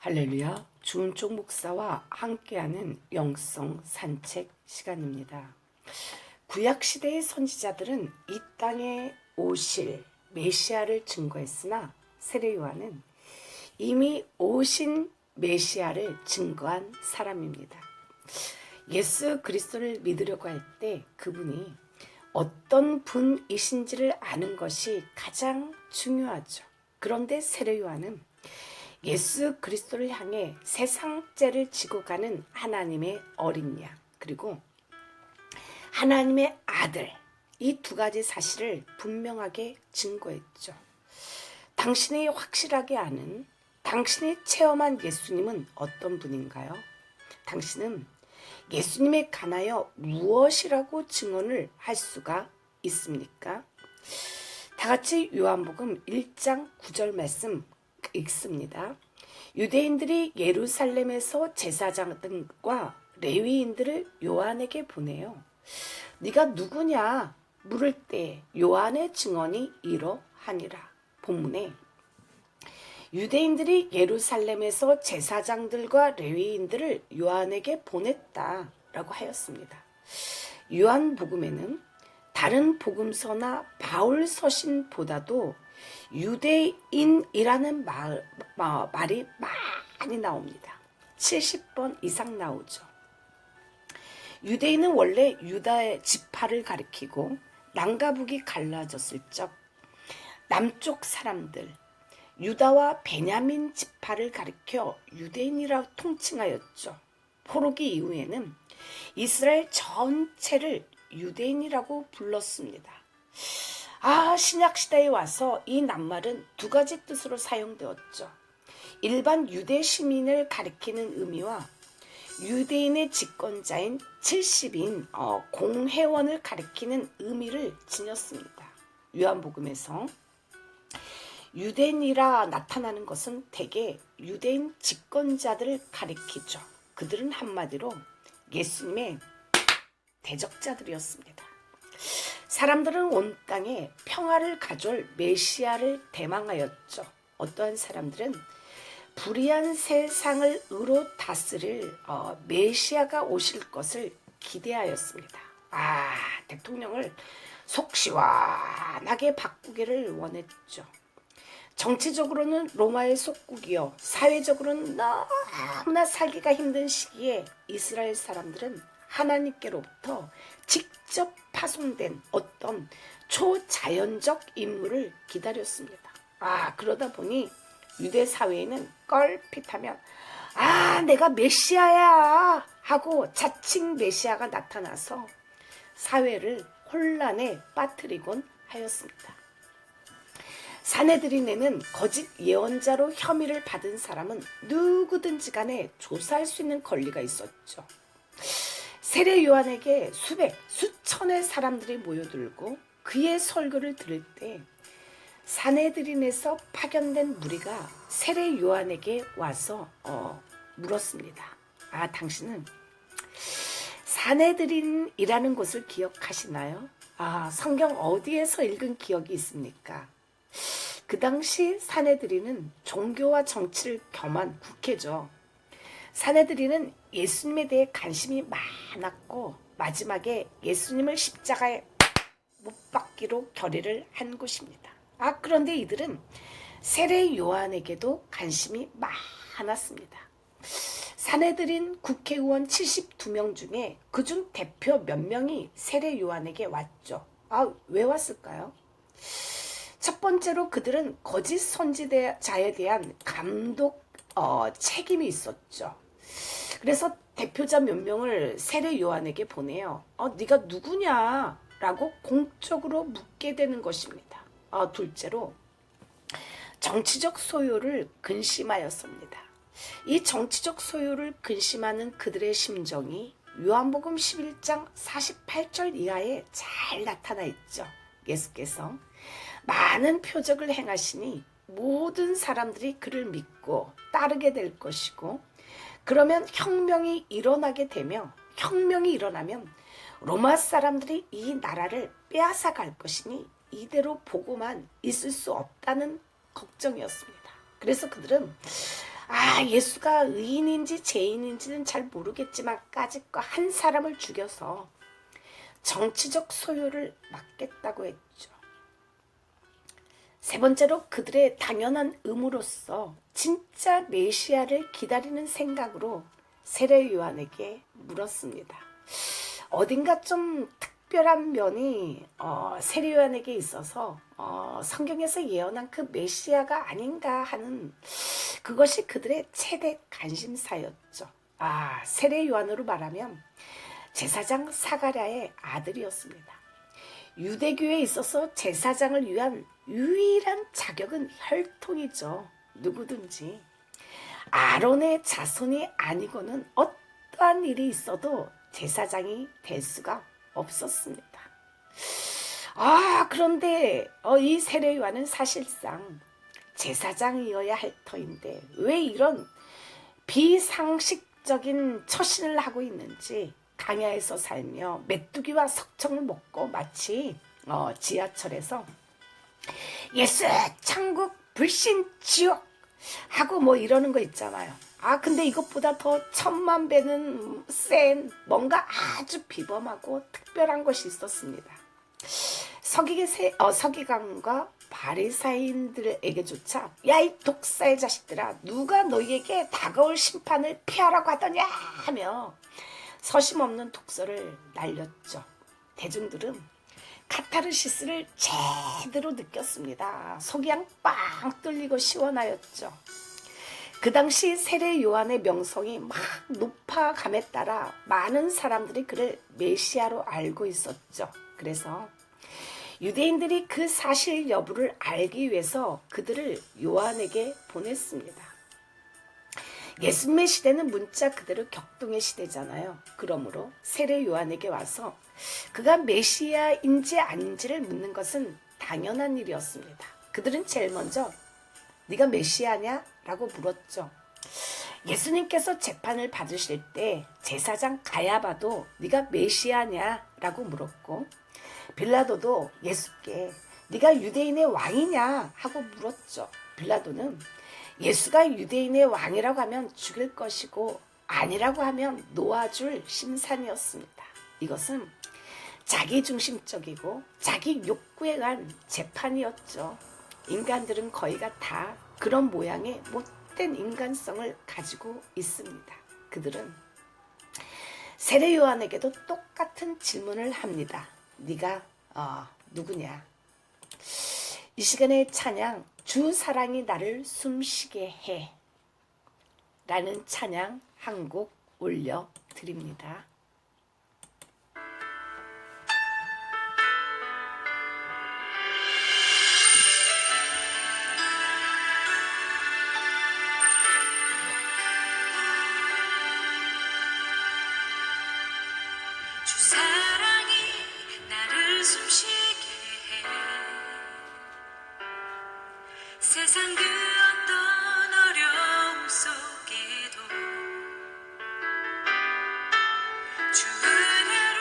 할렐루야, 주은총 목사와 함께하는 영성 산책 시간입니다. 구약시대의 선지자들은 이 땅에 오실 메시아를 증거했으나 세례요한은 이미 오신 메시아를 증거한 사람입니다. 예수 그리스도를 믿으려고 할 때 그분이 어떤 분이신지를 아는 것이 가장 중요하죠. 그런데 세례요한은 예수 그리스도를 향해 세상 죄를 지고 가는 하나님의 어린 양, 그리고 하나님의 아들, 이 두 가지 사실을 분명하게 증거했죠. 당신이 확실하게 아는, 당신이 체험한 예수님은 어떤 분인가요? 당신은 예수님에 관하여 무엇이라고 증언을 할 수가 있습니까? 다 같이 요한복음 1장 9절 말씀 읽습니다. 유대인들이 예루살렘에서 제사장들과 레위인들을 요한에게 보내요. 네가 누구냐 물을 때 요한의 증언이 이러하니라. 본문에 유대인들이 예루살렘에서 제사장들과 레위인들을 요한에게 보냈다라고 하였습니다. 요한복음에는 다른 복음서나 바울 서신보다도 유대인이라는 말이 많이 나옵니다. 70번 이상 나오죠. 유대인은 원래 유다의 지파를 가리키고 남과 북이 갈라졌을 적 남쪽 사람들 유다와 베냐민 지파를 가리켜 유대인이라고 통칭하였죠. 포로기 이후에는 이스라엘 전체를 유대인이라고 불렀습니다. 신약시대에 와서 이 낱말은 두 가지 뜻으로 사용되었죠. 일반 유대 시민을 가리키는 의미와 유대인의 집권자인 70인 공회원을 가리키는 의미를 지녔습니다. 요한복음에서 유대인이라 나타나는 것은 대개 유대인 집권자들을 가리키죠. 그들은 한마디로 예수님의 대적자들이었습니다. 사람들은 온 땅에 평화를 가져올 메시아를 대망하였죠. 어떠한 사람들은 불의한 세상을 의로 다스릴 메시아가 오실 것을 기대하였습니다. 대통령을 속 시원하게 바꾸기를 원했죠. 정치적으로는 로마의 속국이요, 사회적으로는 너무나 살기가 힘든 시기에 이스라엘 사람들은 하나님께로부터 직접 파송된 어떤 초자연적 인물을 기다렸습니다. 그러다 보니 유대 사회에는 껄핏하면 내가 메시아야 하고 자칭 메시아가 나타나서 사회를 혼란에 빠뜨리곤 하였습니다. 사내들인에는 거짓 예언자로 혐의를 받은 사람은 누구든지 간에 조사할 수 있는 권리가 있었죠. 세례 요한에게 수천의 사람들이 모여들고 그의 설교를 들을 때 사내들인에서 파견된 무리가 세례 요한에게 와서 물었습니다. 당신은 사내들인이라는 곳을 기억하시나요? 성경 어디에서 읽은 기억이 있습니까? 그 당시 사내들인은 종교와 정치를 겸한 국회죠. 사내들인은 예수님에 대해 관심이 많았고 마지막에 예수님을 십자가에 못 박기로 결의를 한 곳입니다. 그런데 이들은 세례 요한에게도 관심이 많았습니다. 사내들인 국회의원 72명 중에 그중 대표 몇 명이 세례 요한에게 왔죠. 왜 왔을까요? 첫 번째로 그들은 거짓 선지자에 대한 감독 책임이 있었죠. 그래서 대표자 몇 명을 세례 요한에게 보내요. 네가 누구냐? 라고 공적으로 묻게 되는 것입니다. 둘째로 정치적 소요를 근심하였습니다. 이 정치적 소요를 근심하는 그들의 심정이 요한복음 11장 48절 이하에 잘 나타나 있죠. 예수께서 많은 표적을 행하시니 모든 사람들이 그를 믿고 따르게 될 것이고, 그러면 혁명이 일어나면 로마 사람들이 이 나라를 빼앗아 갈 것이니 이대로 보고만 있을 수 없다는 걱정이었습니다. 그래서 그들은 예수가 의인인지 죄인인지는 잘 모르겠지만 까짓거 한 사람을 죽여서 정치적 소유를 막겠다고 했죠. 세 번째로 그들의 당연한 의무로서 진짜 메시아를 기다리는 생각으로 세례 요한에게 물었습니다. 어딘가 좀 특별한 면이 세례 요한에게 있어서 성경에서 예언한 그 메시아가 아닌가 하는 그것이 그들의 최대 관심사였죠. 세례 요한으로 말하면 제사장 사가랴의 아들이었습니다. 유대교에 있어서 제사장을 위한 유일한 자격은 혈통이죠. 누구든지 아론의 자손이 아니고는 어떠한 일이 있어도 제사장이 될 수가 없었습니다. 그런데 이 세례 요한은 사실상 제사장이어야 할 터인데 왜 이런 비상식적인 처신을 하고 있는지 강야에서 살며 메뚜기와 석청을 먹고 마치 지하철에서 예수 천국 불신 지옥 하고 뭐 이러는 거 있잖아요. 근데 이것보다 더 1000만 배는 센 뭔가 아주 비범하고 특별한 것이 있었습니다. 서기관과 바리사인들에게조차 야 이 독사의 자식들아 누가 너희에게 다가올 심판을 피하라고 하더냐 하며 서심없는 독서를 날렸죠. 대중들은 카타르시스를 제대로 느꼈습니다. 속이 그냥 빵 뚫리고 시원하였죠. 그 당시 세례 요한의 명성이 막 높아감에 따라 많은 사람들이 그를 메시아로 알고 있었죠. 그래서 유대인들이 그 사실 여부를 알기 위해서 그들을 요한에게 보냈습니다. 예수님의 시대는 문자 그대로 격동의 시대잖아요. 그러므로 세례 요한에게 와서 그가 메시아인지 아닌지를 묻는 것은 당연한 일이었습니다. 그들은 제일 먼저 네가 메시아냐? 라고 물었죠. 예수님께서 재판을 받으실 때 제사장 가야바도 네가 메시아냐? 라고 물었고 빌라도도 예수께 네가 유대인의 왕이냐? 하고 물었죠. 빌라도는 예수가 유대인의 왕이라고 하면 죽일 것이고 아니라고 하면 놓아줄 심산이었습니다. 이것은 자기중심적이고 자기 욕구에 의한 재판이었죠. 인간들은 거의가 다 그런 모양의 못된 인간성을 가지고 있습니다. 그들은 세례 요한에게도 똑같은 질문을 합니다. 네가 누구냐? 이 시간의 찬양 주 사랑이 나를 숨쉬게 해 라는 찬양 한 곡 올려드립니다. 주 사랑이 나를 숨쉬게 해 세상 그 어떤 어려움 속에도 주 은혜로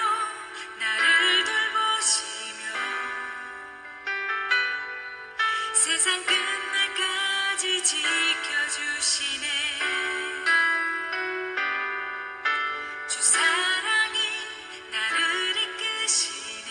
나를 돌보시며 세상 끝날까지 지켜주시네 주 사랑이 나를 이끄시네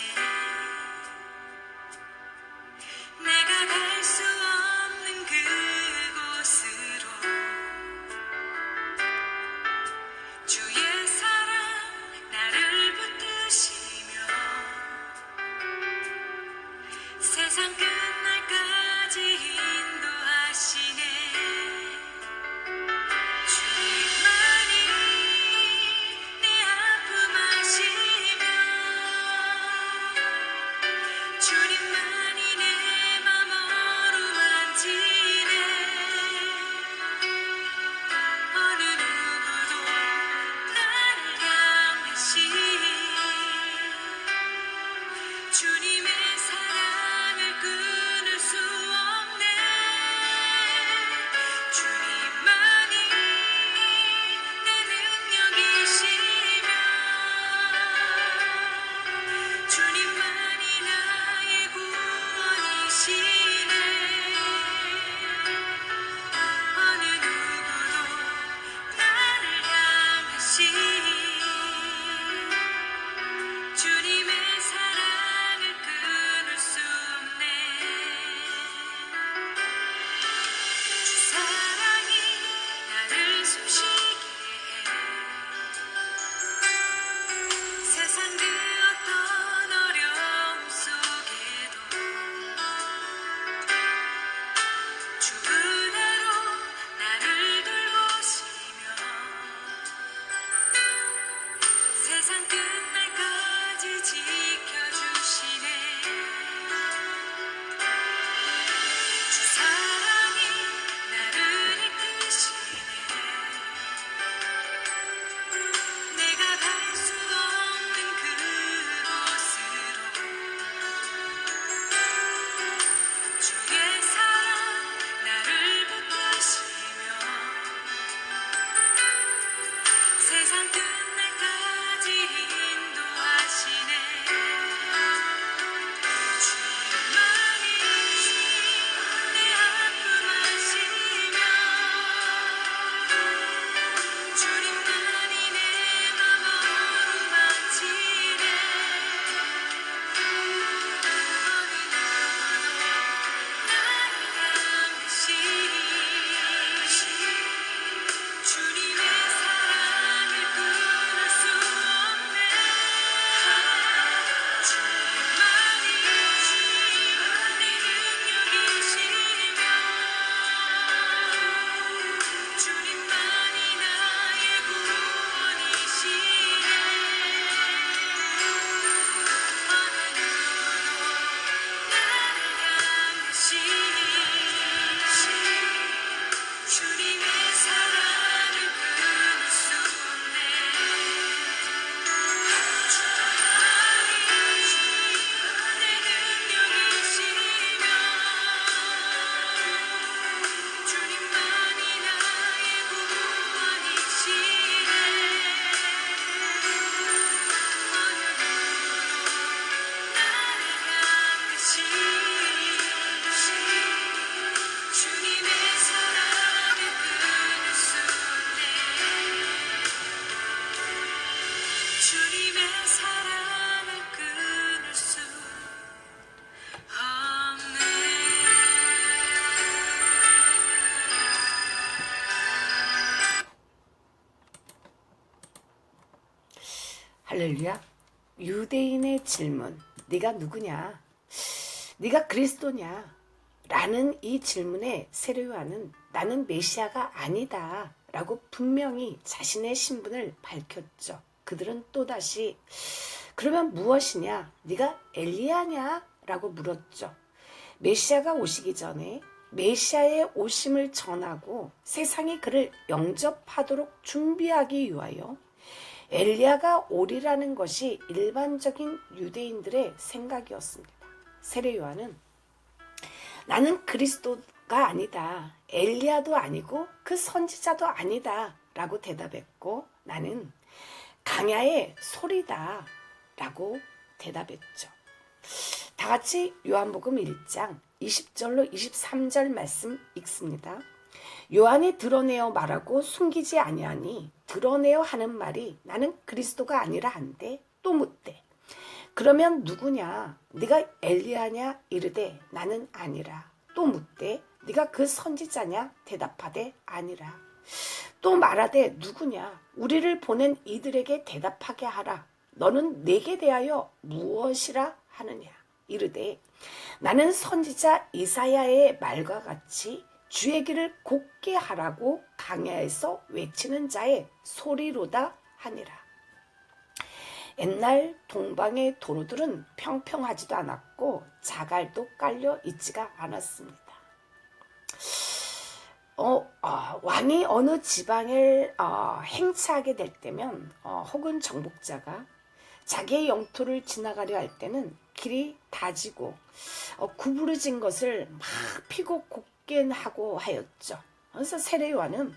할렐루야. 유대인의 질문, 네가 누구냐? 네가 그리스도냐? 라는 이 질문에 세례요한은 나는 메시아가 아니다 라고 분명히 자신의 신분을 밝혔죠. 그들은 또다시 그러면 무엇이냐? 네가 엘리야냐? 라고 물었죠. 메시아가 오시기 전에 메시아의 오심을 전하고 세상이 그를 영접하도록 준비하기 위하여 엘리야가 오리라는 것이 일반적인 유대인들의 생각이었습니다. 세례 요한은 나는 그리스도가 아니다. 엘리야도 아니고 그 선지자도 아니다. 라고 대답했고 나는 강야의 소리다. 라고 대답했죠. 다 같이 요한복음 1장 20절로 23절 말씀 읽습니다. 요한이 드러내어 말하고 숨기지 아니하니 드러내어 하는 말이 나는 그리스도가 아니라 한데 또 묻되 그러면 누구냐? 네가 엘리야냐? 이르되 나는 아니라. 또 묻되 네가 그 선지자냐? 대답하되 아니라. 또 말하되 누구냐? 우리를 보낸 이들에게 대답하게 하라. 너는 내게 대하여 무엇이라 하느냐? 이르되 나는 선지자 이사야의 말과 같이 주의 길을 곧게 하라고 강야에서 외치는 자의 소리로다 하니라. 옛날 동방의 도로들은 평평하지도 않았고 자갈도 깔려 있지가 않았습니다. 왕이 어느 지방을 행차하게 될 때면 혹은 정복자가 자기의 영토를 지나가려 할 때는 길이 다지고 구부러진 것을 막 피고 곱게 하고 하였죠. 그래서 세례 요한은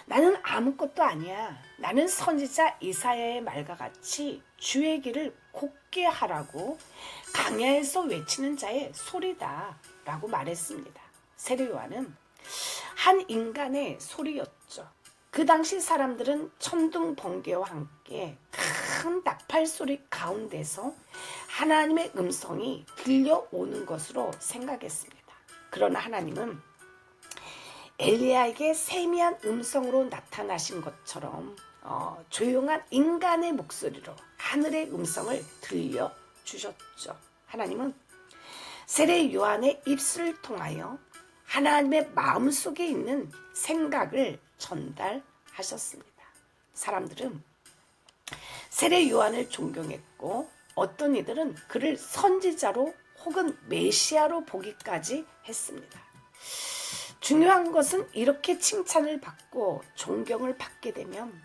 나는 아무것도 아니야. 나는 선지자 이사야의 말과 같이 주의 길을 곧게 하라고 강야에서 외치는 자의 소리다 라고 말했습니다. 세례 요한은 한 인간의 소리였죠. 그 당시 사람들은 천둥 번개와 함께 큰 나팔 소리 가운데서 하나님의 음성이 들려오는 것으로 생각했습니다. 그러나 하나님은 엘리야에게 세미한 음성으로 나타나신 것처럼 조용한 인간의 목소리로 하늘의 음성을 들려주셨죠. 하나님은 세례 요한의 입술을 통하여 하나님의 마음속에 있는 생각을 전달하셨습니다. 사람들은 세례 요한을 존경했고 어떤 이들은 그를 선지자로 혹은 메시아로 보기까지 했습니다. 중요한 것은 이렇게 칭찬을 받고 존경을 받게 되면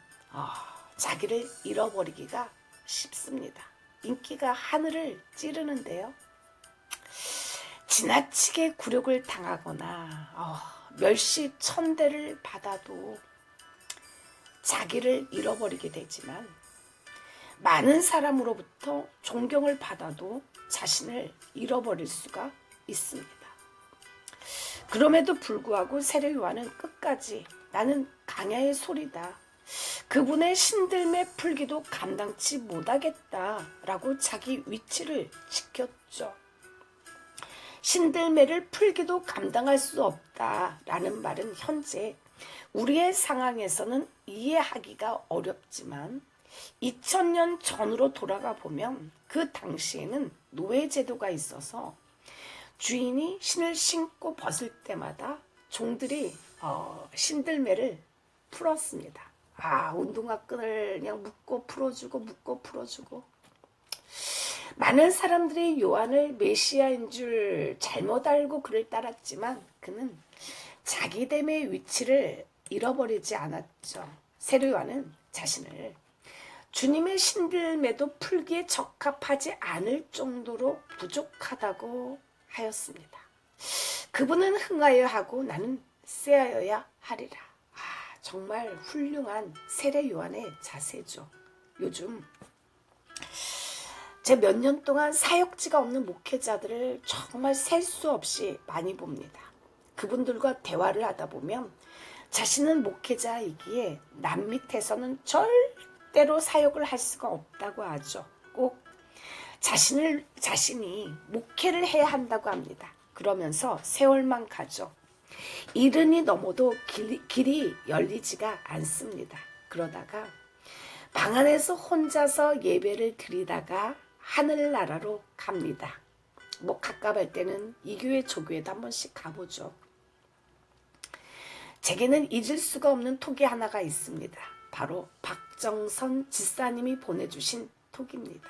자기를 잃어버리기가 쉽습니다. 인기가 하늘을 찌르는데요. 지나치게 굴욕을 당하거나 멸시천대를 받아도 자기를 잃어버리게 되지만 많은 사람으로부터 존경을 받아도 자신을 잃어버릴 수가 있습니다. 그럼에도 불구하고 세례 요한은 끝까지 나는 강야의 소리다. 그분의 신들매 풀기도 감당치 못하겠다라고 자기 위치를 지켰죠. 신들매를 풀기도 감당할 수 없다라는 말은 현재 우리의 상황에서는 이해하기가 어렵지만 2000년 전으로 돌아가 보면 그 당시에는 노예제도가 있어서 주인이 신을 신고 벗을 때마다 종들이 신들매를 풀었습니다. 운동화 끈을 그냥 묶고 풀어주고 많은 사람들이 요한을 메시아인 줄 잘못 알고 그를 따랐지만 그는 자기됨의 위치를 잃어버리지 않았죠. 세례 요한은 자신을 주님의 신들매도 풀기에 적합하지 않을 정도로 부족하다고 하였습니다. 그분은 흥하여 하고 나는 쎄하여야 하리라. 정말 훌륭한 세례 요한의 자세죠. 요즘 제 몇 년 동안 사역지가 없는 목회자들을 정말 셀 수 없이 많이 봅니다. 그분들과 대화를 하다 보면 자신은 목회자이기에 남 밑에서는 절대로 사역을 할 수가 없다고 하죠. 꼭 자신이 목회를 해야 한다고 합니다. 그러면서 세월만 가죠. 이른이 넘어도 길이 열리지가 않습니다. 그러다가 방 안에서 혼자서 예배를 드리다가 하늘나라로 갑니다. 뭐 가깝을 때는 이 교회 저 교회도 한 번씩 가보죠. 제게는 잊을 수가 없는 톡이 하나가 있습니다. 바로 박정선 지사님이 보내주신 톡입니다.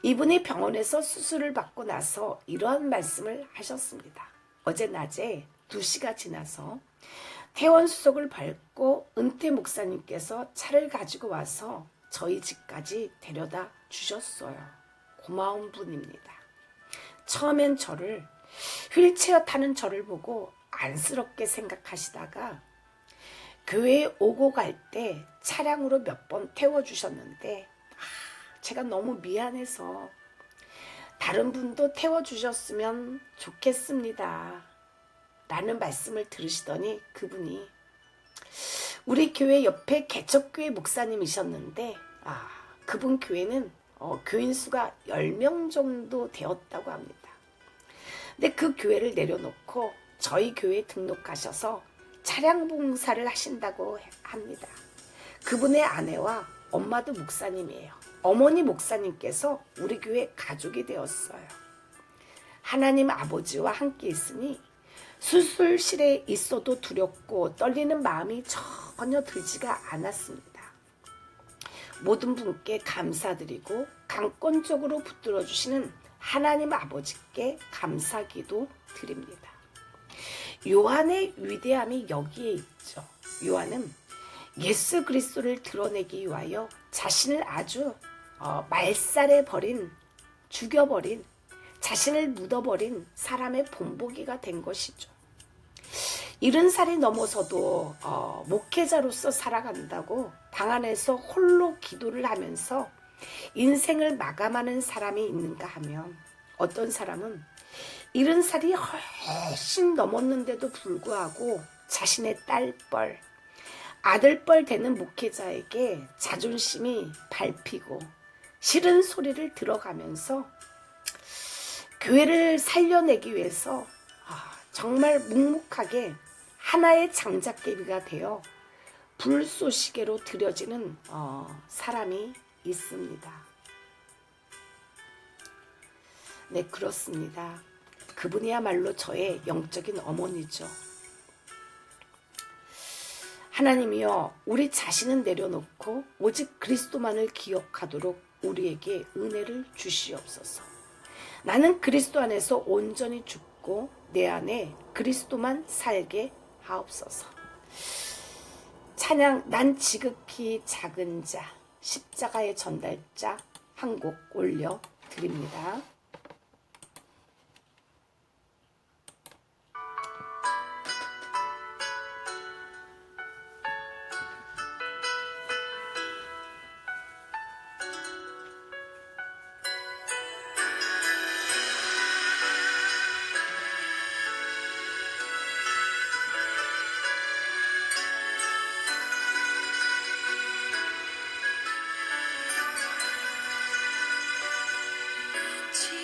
이분이 병원에서 수술을 받고 나서 이러한 말씀을 하셨습니다. 어제 낮에 2시가 지나서 퇴원 수속을 밟고 은퇴 목사님께서 차를 가지고 와서 저희 집까지 데려다 주셨어요. 고마운 분입니다. 처음엔 저를 휠체어 타는 저를 보고 안쓰럽게 생각하시다가 교회에 오고 갈 때 차량으로 몇 번 태워주셨는데 제가 너무 미안해서 다른 분도 태워주셨으면 좋겠습니다. 라는 말씀을 들으시더니 그분이 우리 교회 옆에 개척교회 목사님이셨는데 그분 교회는 교인 수가 10명 정도 되었다고 합니다. 근데 그 교회를 내려놓고 저희 교회에 등록하셔서 차량 봉사를 하신다고 합니다. 그분의 아내와 엄마도 목사님이에요. 어머니 목사님께서 우리 교회 가족이 되었어요. 하나님 아버지와 함께 있으니 수술실에 있어도 두렵고 떨리는 마음이 전혀 들지가 않았습니다. 모든 분께 감사드리고 강권적으로 붙들어 주시는 하나님 아버지께 감사기도 드립니다. 요한의 위대함이 여기에 있죠. 요한은 예수 그리스도를 드러내기 위하여 자신을 아주 말살해 버린, 죽여버린, 자신을 묻어버린 사람의 본보기가 된 것이죠. 70살이 넘어서도 목회자로서 살아간다고 방 안에서 홀로 기도를 하면서 인생을 마감하는 사람이 있는가 하면 어떤 사람은 70살이 훨씬 넘었는데도 불구하고 자신의 딸뻘, 아들뻘 되는 목회자에게 자존심이 밟히고 싫은 소리를 들어가면서 교회를 살려내기 위해서 정말 묵묵하게 하나의 장작개비가 되어 불쏘시개로 들여지는 사람이 있습니다. 네, 그렇습니다. 그분이야말로 저의 영적인 어머니죠. 하나님이여, 우리 자신은 내려놓고 오직 그리스도만을 기억하도록 우리에게 은혜를 주시옵소서. 나는 그리스도 안에서 온전히 죽고 내 안에 그리스도만 살게 하옵소서. 찬양 난 지극히 작은 자 십자가의 전달자 한 곡 올려드립니다. 지극히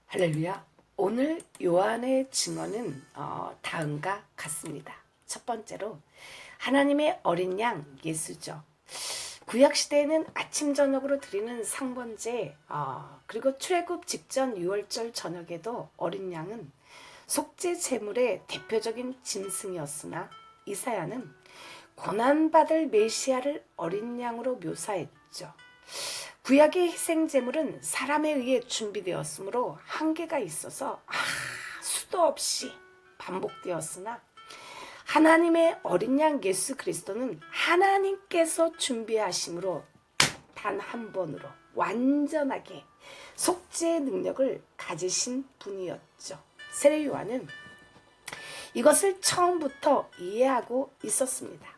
할렐루야. 오늘 요한의 증언은 다음과 같습니다. 첫 번째로 하나님의 어린 양 예수죠. 구약시대에는 아침 저녁으로 드리는 상번제, 그리고 출애굽 직전 유월절 저녁에도 어린 양은 속죄 제물의 대표적인 짐승이었으나 이사야는 고난받을 메시아를 어린 양으로 묘사했죠. 구약의 희생 제물은 사람에 의해 준비되었으므로 한계가 있어서 수도 없이 반복되었으나 하나님의 어린 양 예수 그리스도는 하나님께서 준비하심으로 단 한 번으로 완전하게 속죄의 능력을 가지신 분이었죠. 세례 요한은 이것을 처음부터 이해하고 있었습니다.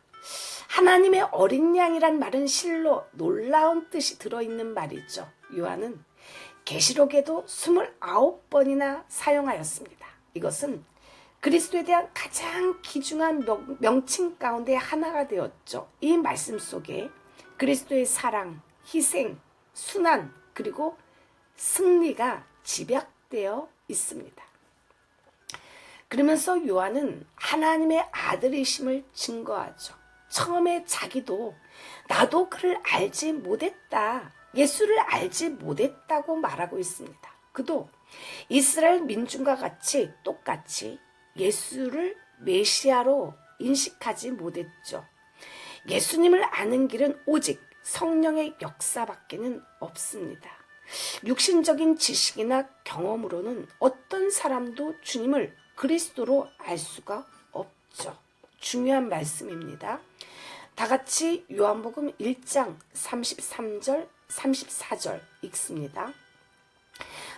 하나님의 어린 양이란 말은 실로 놀라운 뜻이 들어있는 말이죠. 요한은 계시록에도 29번이나 사용하였습니다. 이것은 그리스도에 대한 가장 귀중한 명칭 가운데 하나가 되었죠. 이 말씀 속에 그리스도의 사랑, 희생, 순환, 그리고 승리가 집약되어 있습니다. 그러면서 요한은 하나님의 아들이심을 증거하죠. 처음에 자기도 나도 그를 알지 못했다, 예수를 알지 못했다고 말하고 있습니다. 그도 이스라엘 민중과 같이 똑같이 예수를 메시아로 인식하지 못했죠. 예수님을 아는 길은 오직 성령의 역사밖에는 없습니다. 육신적인 지식이나 경험으로는 어떤 사람도 주님을 그리스도로 알 수가 없죠. 중요한 말씀입니다. 다 같이 요한복음 1장 33절 34절 읽습니다.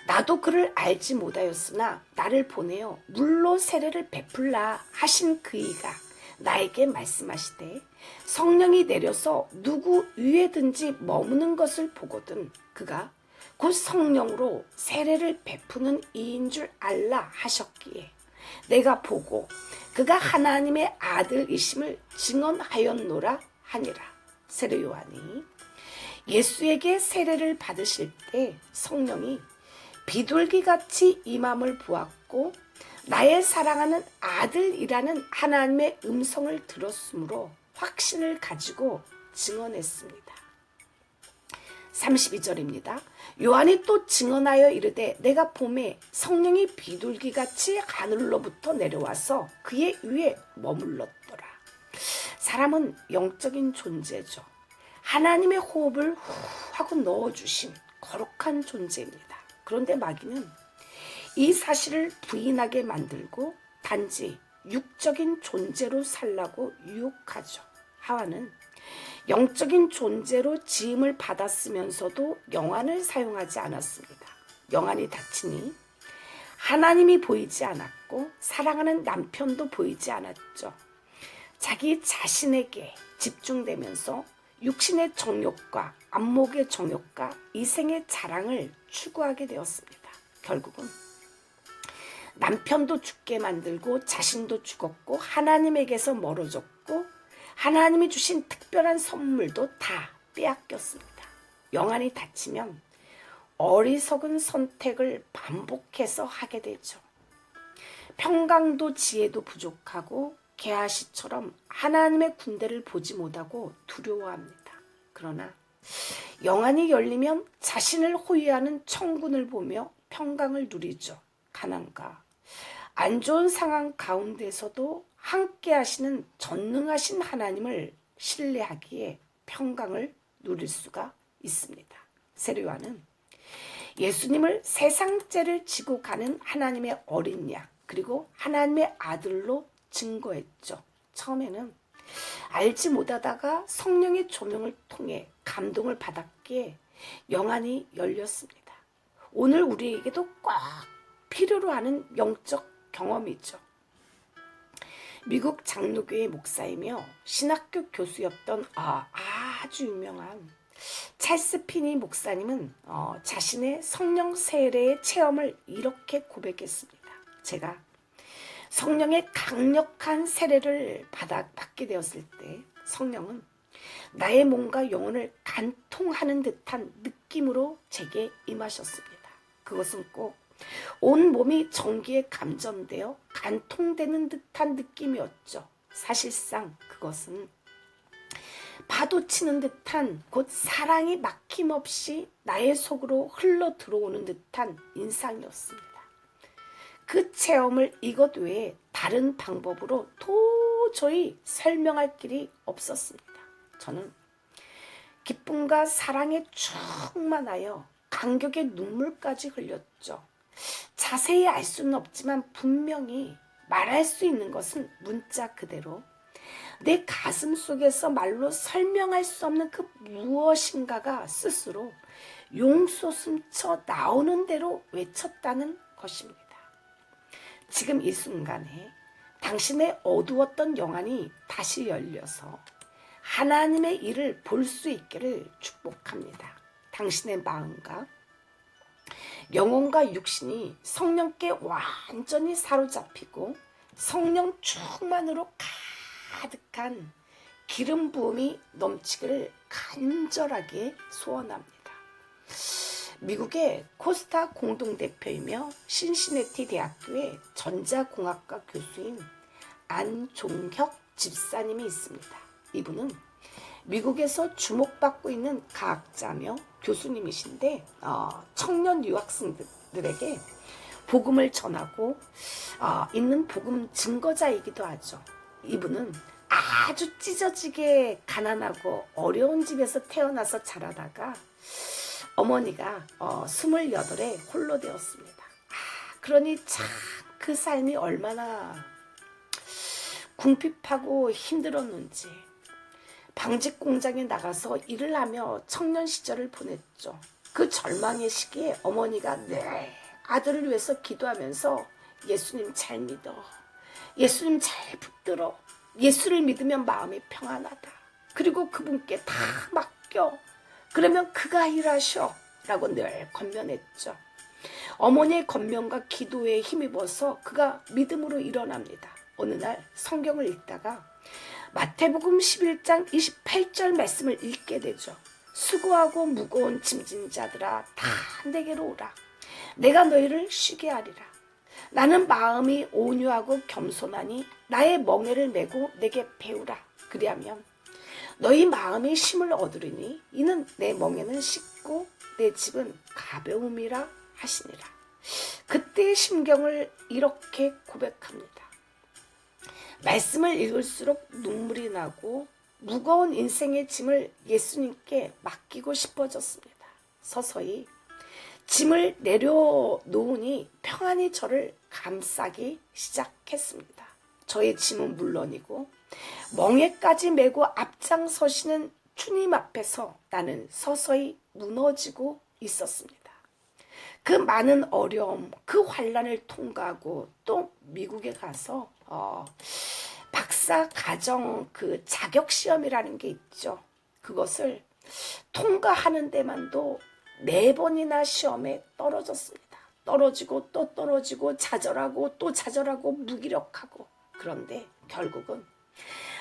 나도 그를 알지 못하였으나 나를 보내어 물로 세례를 베풀라 하신 그이가 나에게 말씀하시되 성령이 내려서 누구 위에든지 머무는 것을 보거든 그가 곧 성령으로 세례를 베푸는 이인 줄 알라 하셨기에 내가 보고 그가 하나님의 아들이심을 증언하였노라 하니라. 세례 요한이 예수에게 세례를 받으실 때 성령이 비둘기같이 임함을 보았고 나의 사랑하는 아들이라는 하나님의 음성을 들었으므로 확신을 가지고 증언했습니다. 32절입니다. 요한이 또 증언하여 이르되 내가 봄에 성령이 비둘기같이 하늘로부터 내려와서 그의 위에 머물렀더라. 사람은 영적인 존재죠. 하나님의 호흡을 후 하고 넣어주신 거룩한 존재입니다. 그런데 마귀는 이 사실을 부인하게 만들고 단지 육적인 존재로 살라고 유혹하죠. 하와는 영적인 존재로 지음을 받았으면서도 영안을 사용하지 않았습니다. 영안이 닫히니 하나님이 보이지 않았고 사랑하는 남편도 보이지 않았죠. 자기 자신에게 집중되면서 육신의 정욕과 안목의 정욕과 이생의 자랑을 추구하게 되었습니다. 결국은 남편도 죽게 만들고 자신도 죽었고 하나님에게서 멀어졌고 하나님이 주신 특별한 선물도 다 빼앗겼습니다. 영안이 닫히면 어리석은 선택을 반복해서 하게 되죠. 평강도 지혜도 부족하고 게하시처럼 하나님의 군대를 보지 못하고 두려워합니다. 그러나 영안이 열리면 자신을 호위하는 천군을 보며 평강을 누리죠. 가난과 안 좋은 상황 가운데서도 함께 하시는 전능하신 하나님을 신뢰하기에 평강을 누릴 수가 있습니다. 세례 요한은 예수님을 세상죄를 지고 가는 하나님의 어린 양 그리고 하나님의 아들로 증거했죠. 처음에는 알지 못하다가 성령의 조명을 통해 감동을 받았기에 영안이 열렸습니다. 오늘 우리에게도 꼭 필요로 하는 영적 경험이죠. 미국 장로교회 목사이며 신학교 교수였던 아주 유명한 찰스 피니 목사님은 자신의 성령 세례의 체험을 이렇게 고백했습니다. 제가 성령의 강력한 세례를 받게 되었을 때 성령은 나의 몸과 영혼을 간통하는 듯한 느낌으로 제게 임하셨습니다. 그것은 꼭 온 몸이 전기에 감전되어 간통되는 듯한 느낌이었죠. 사실상 그것은 파도치는 듯한 곧 사랑이 막힘없이 나의 속으로 흘러 들어오는 듯한 인상이었습니다. 그 체험을 이것 외에 다른 방법으로 도저히 설명할 길이 없었습니다. 저는 기쁨과 사랑에 충만하여 감격의 눈물까지 흘렸죠. 자세히 알 수는 없지만 분명히 말할 수 있는 것은 문자 그대로 내 가슴 속에서 말로 설명할 수 없는 그 무엇인가가 스스로 용솟음쳐 나오는 대로 외쳤다는 것입니다. 지금 이 순간에 당신의 어두웠던 영안이 다시 열려서 하나님의 일을 볼 수 있기를 축복합니다. 당신의 마음과 영혼과 육신이 성령께 완전히 사로잡히고 성령 충만으로 가득한 기름 부음이 넘치기를 간절하게 소원합니다. 미국의 코스타 공동대표이며 신시내티 대학교의 전자공학과 교수인 안종혁 집사님이 있습니다. 이분은 미국에서 주목받고 있는 과학자며 교수님이신데 청년 유학생들에게 복음을 전하고 있는 복음 증거자이기도 하죠. 이분은 아주 찢어지게 가난하고 어려운 집에서 태어나서 자라다가 어머니가 28에 홀로 되었습니다. 그러니 참 그 삶이 얼마나 궁핍하고 힘들었는지 방직 공장에 나가서 일을 하며 청년 시절을 보냈죠. 그 절망의 시기에 어머니가 늘 아들을 위해서 기도하면서 예수님 잘 믿어. 예수님 잘 붙들어. 예수를 믿으면 마음이 평안하다. 그리고 그분께 다 맡겨. 그러면 그가 일하셔. 라고 늘 권면했죠. 어머니의 권면과 기도에 힘입어서 그가 믿음으로 일어납니다. 어느 날 성경을 읽다가 마태복음 11장 28절 말씀을 읽게 되죠. 수고하고 무거운 짐진 자들아 다 내게로 오라. 내가 너희를 쉬게 하리라. 나는 마음이 온유하고 겸손하니 나의 멍에를 메고 내게 배우라. 그리하면 너희 마음의 힘을 얻으리니 이는 내 멍에는 쉽고 내 집은 가벼움이라 하시니라. 그때의 심경을 이렇게 고백합니다. 말씀을 읽을수록 눈물이 나고 무거운 인생의 짐을 예수님께 맡기고 싶어졌습니다. 서서히 짐을 내려놓으니 평안히 저를 감싸기 시작했습니다. 저의 짐은 물론이고 멍에까지 메고 앞장서시는 주님 앞에서 나는 서서히 무너지고 있었습니다. 그 많은 어려움, 그 환난을 통과하고 또 미국에 가서 박사 과정 그 자격 시험이라는 게 있죠. 그것을 통과하는 데만도 4번이나 시험에 떨어졌습니다. 떨어지고 또 떨어지고 좌절하고 또 좌절하고 무기력하고 그런데 결국은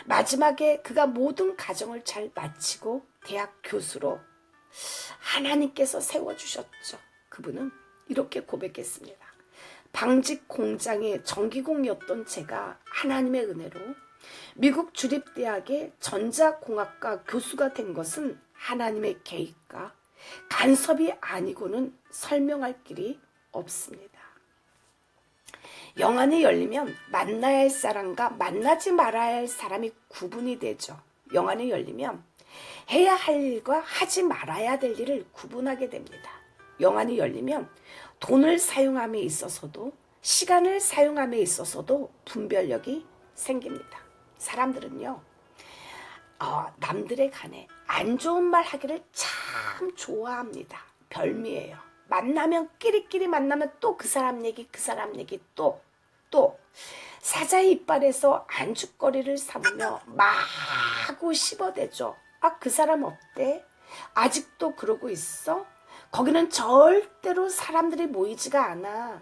마지막에 그가 모든 과정을 잘 마치고 대학 교수로 하나님께서 세워주셨죠. 그분은 이렇게 고백했습니다. 방직 공장의 전기공이었던 제가 하나님의 은혜로 미국 주립대학의 전자공학과 교수가 된 것은 하나님의 계획과 간섭이 아니고는 설명할 길이 없습니다. 영안이 열리면 만나야 할 사람과 만나지 말아야 할 사람이 구분이 되죠. 영안이 열리면 해야 할 일과 하지 말아야 될 일을 구분하게 됩니다. 영안이 열리면 돈을 사용함에 있어서도 시간을 사용함에 있어서도 분별력이 생깁니다. 사람들은요, 남들에 관해 안 좋은 말 하기를 참 좋아합니다. 별미예요. 만나면 끼리끼리 만나면 또 그 사람 얘기 또 사자의 이빨에서 안주거리를 삼으며 마구 씹어대죠. 그 사람 어때? 아직도 그러고 있어? 거기는 절대로 사람들이 모이지가 않아.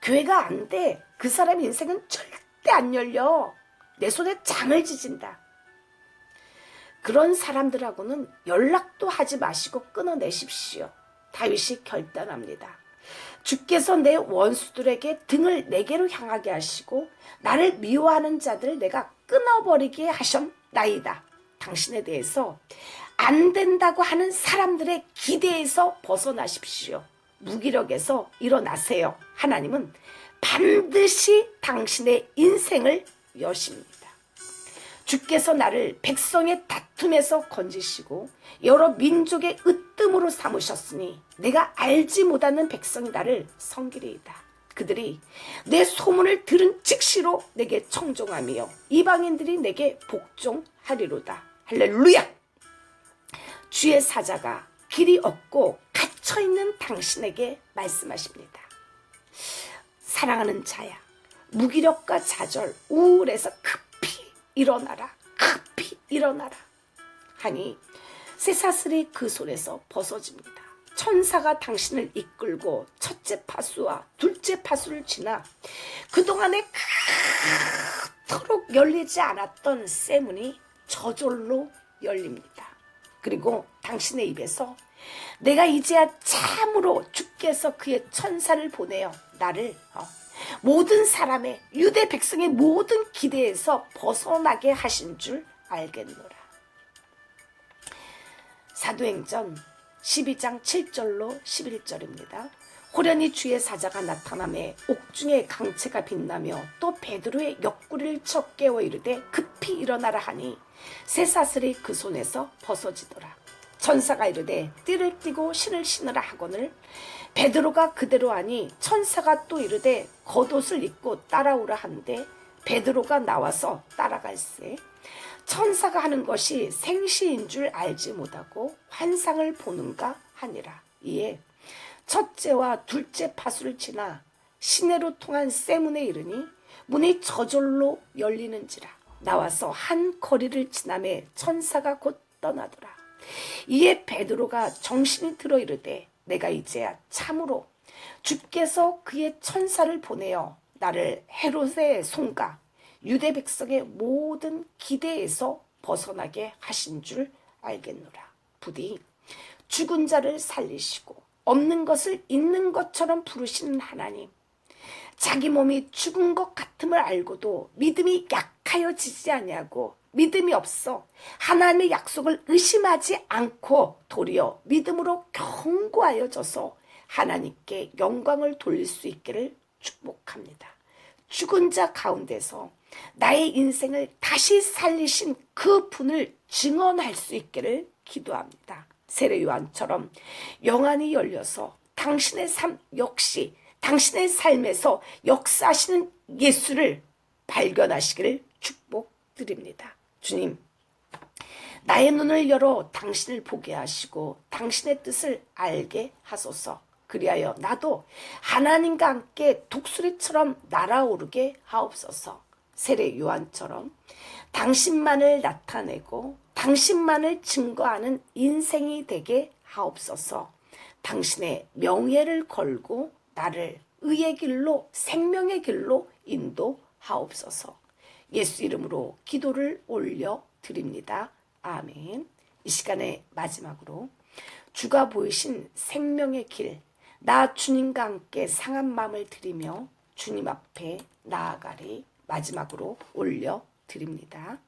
교회가 안 돼. 그 사람 인생은 절대 안 열려. 내 손에 장을 지진다. 그런 사람들하고는 연락도 하지 마시고 끊어내십시오. 다윗이 결단합니다. 주께서 내 원수들에게 등을 내게로 향하게 하시고 나를 미워하는 자들을 내가 끊어버리게 하셨나이다. 당신에 대해서 안 된다고 하는 사람들의 기대에서 벗어나십시오. 무기력에서 일어나세요. 하나님은 반드시 당신의 인생을 여십니다. 주께서 나를 백성의 다툼에서 건지시고 여러 민족의 으뜸으로 삼으셨으니 내가 알지 못하는 백성이 나를 섬기리이다. 그들이 내 소문을 들은 즉시로 내게 청종하며 이방인들이 내게 복종하리로다. 할렐루야! 주의 사자가 길이 없고 갇혀있는 당신에게 말씀하십니다. 사랑하는 자야, 무기력과 좌절, 우울에서 급히 일어나라. 급히 일어나라. 하니 쇠사슬이 그 손에서 벗어집니다. 천사가 당신을 이끌고 첫째 파수와 둘째 파수를 지나 그동안에 그토록 열리지 않았던 쇠문이 저절로 열립니다. 그리고 당신의 입에서 내가 이제야 참으로 주께서 그의 천사를 보내어 나를 모든 사람의 유대 백성의 모든 기대에서 벗어나게 하신 줄 알겠노라. 사도행전 12장 7절로 11절입니다. 호련히 주의 사자가 나타나매 옥중에 강채가 빛나며 또 베드로의 옆구리를 쳐 깨워 이르되 급히 일어나라 하니 쇠사슬이 그 손에서 벗어지더라. 천사가 이르되 띠를 띠고 신을 신으라 하거늘 베드로가 그대로 하니 천사가 또 이르되 겉옷을 입고 따라오라 하는데 베드로가 나와서 따라갈세. 천사가 하는 것이 생시인 줄 알지 못하고 환상을 보는가 하니라. 이에 첫째와 둘째 파수를 지나 시내로 통한 쇠문에 이르니 문이 저절로 열리는지라. 나와서 한 거리를 지나매 천사가 곧 떠나더라. 이에 베드로가 정신이 들어 이르되 내가 이제야 참으로 주께서 그의 천사를 보내어 나를 헤롯의 손과 유대 백성의 모든 기대에서 벗어나게 하신 줄 알겠노라. 부디 죽은 자를 살리시고 없는 것을 있는 것처럼 부르시는 하나님, 자기 몸이 죽은 것 같음을 알고도 믿음이 약하여지지 아니하고 믿음이 없어 하나님의 약속을 의심하지 않고 도리어 믿음으로 견고하여져서 하나님께 영광을 돌릴 수 있기를 축복합니다. 죽은 자 가운데서 나의 인생을 다시 살리신 그 분을 증언할 수 있기를 기도합니다. 세례 요한처럼 영안이 열려서 당신의 삶 역시 당신의 삶에서 역사하시는 예수를 발견하시기를 축복드립니다. 주님, 나의 눈을 열어 당신을 보게 하시고 당신의 뜻을 알게 하소서. 그리하여 나도 하나님과 함께 독수리처럼 날아오르게 하옵소서. 세례 요한처럼 당신만을 나타내고 당신만을 증거하는 인생이 되게 하옵소서. 당신의 명예를 걸고 나를 의의 길로 생명의 길로 인도하옵소서. 예수 이름으로 기도를 올려 드립니다. 아멘. 이 시간의 마지막으로 주가 보이신 생명의 길, 나 주님과 함께 상한 마음을 드리며 주님 앞에 나아가리 마지막으로 올려 드립니다.